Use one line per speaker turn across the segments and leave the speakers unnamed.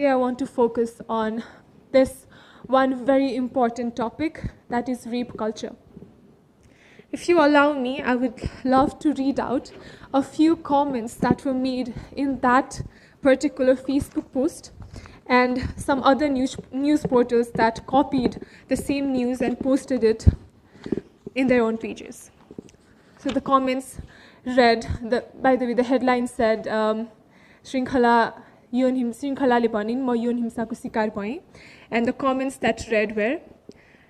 I want to focus on this one very important topic, that is rape culture. If you allow me, I would love to read out a few comments that were made in that particular Facebook post and some other news portals that copied the same news and posted it in their own pages. So the comments read, by the way, the headline said, Shrinkhala bhanin, ma yon himsako sikar bhain. And the comments that read were,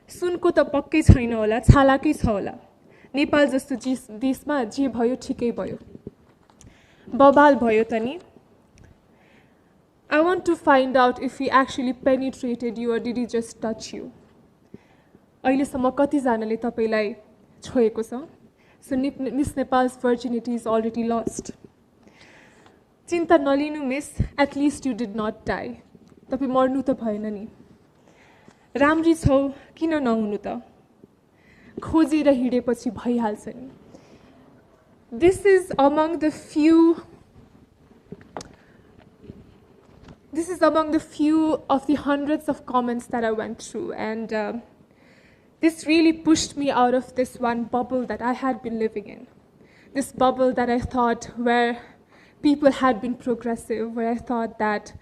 सुनको त पक्कै छैन होला, छालाकै छ होला. नेपाल जस्तो देशमा जे भयो ठिकै भयो. बबाल भयो त नि. I want to find out if he actually penetrated you or did he just touch you. अहिलेसम्म कतिजनाले तपाईलाई छोएको छ? So Miss Nepal's virginity is already lost. चिन्ता नलिनु miss, at least you did not die. तपाई मर्नु त भएन नि. राम्री छौ किन नहुनु त? खोजेर हिँडेपछि भइहाल्छ नि. This is among the few of the hundreds of comments that I went through, and this really pushed me out of this one bubble that I had been living in. This bubble that I thought where people had been progressive, where I thought that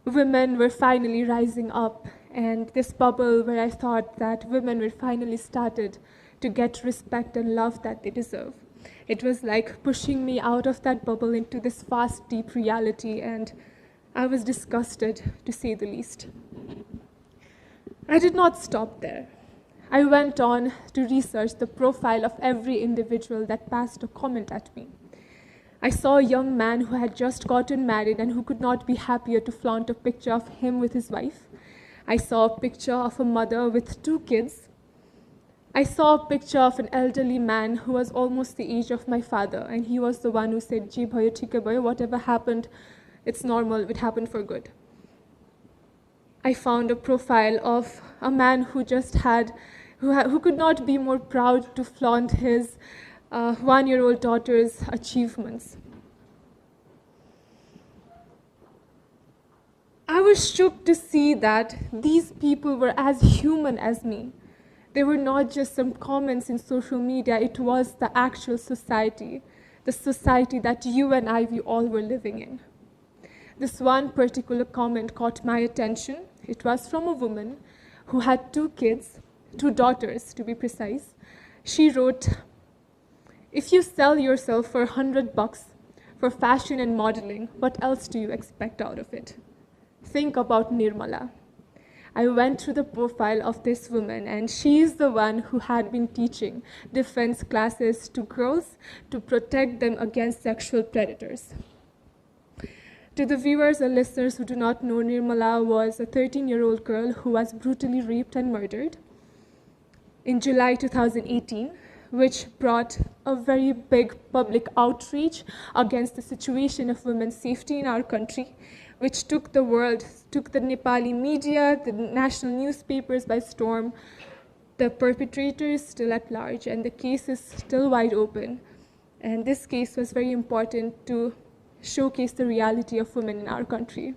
women were finally rising up, and this bubble where I thought that women were finally started to get respect and love that they deserve. It was like pushing me out of that bubble into this vast, deep reality, and I was disgusted, to say the least. I did not stop there. I went on to research the profile of every individual that passed a comment at me. I saw a young man who had just gotten married and who could not be happier to flaunt a picture of him with his wife. I saw a picture of a mother with 2 kids. I saw a picture of an elderly man who was almost the age of my father, and he was the one who said, "Je bhayo, thik hai bhayo, whatever happened, it's normal, it happened for good." I found a profile of a man who who could not be more proud to flaunt his 1-year-old daughter's achievements. I was shocked to see that these people were as human as me. They were not just some comments in social media, it was the actual society, the society that you and I, we all were living in. This one particular comment caught my attention. It was from a woman who had 2 kids, 2 daughters to be precise. She wrote, "If you sell yourself for $100 for fashion and modeling, what else do you expect out of it? Think about Nirmala." I went through the profile of this woman, and she is the one who had been teaching defense classes to girls to protect them against sexual predators. To the viewers and listeners who do not know, Nirmala was a 13-year-old girl who was brutally raped and murdered in July 2018, which brought a very big public outrage against the situation of women's safety in our country, which took the world, took the Nepali media, the national newspapers by storm. The perpetrator is still at large, and the case is still wide open. And this case was very important to showcase the reality of women in our country.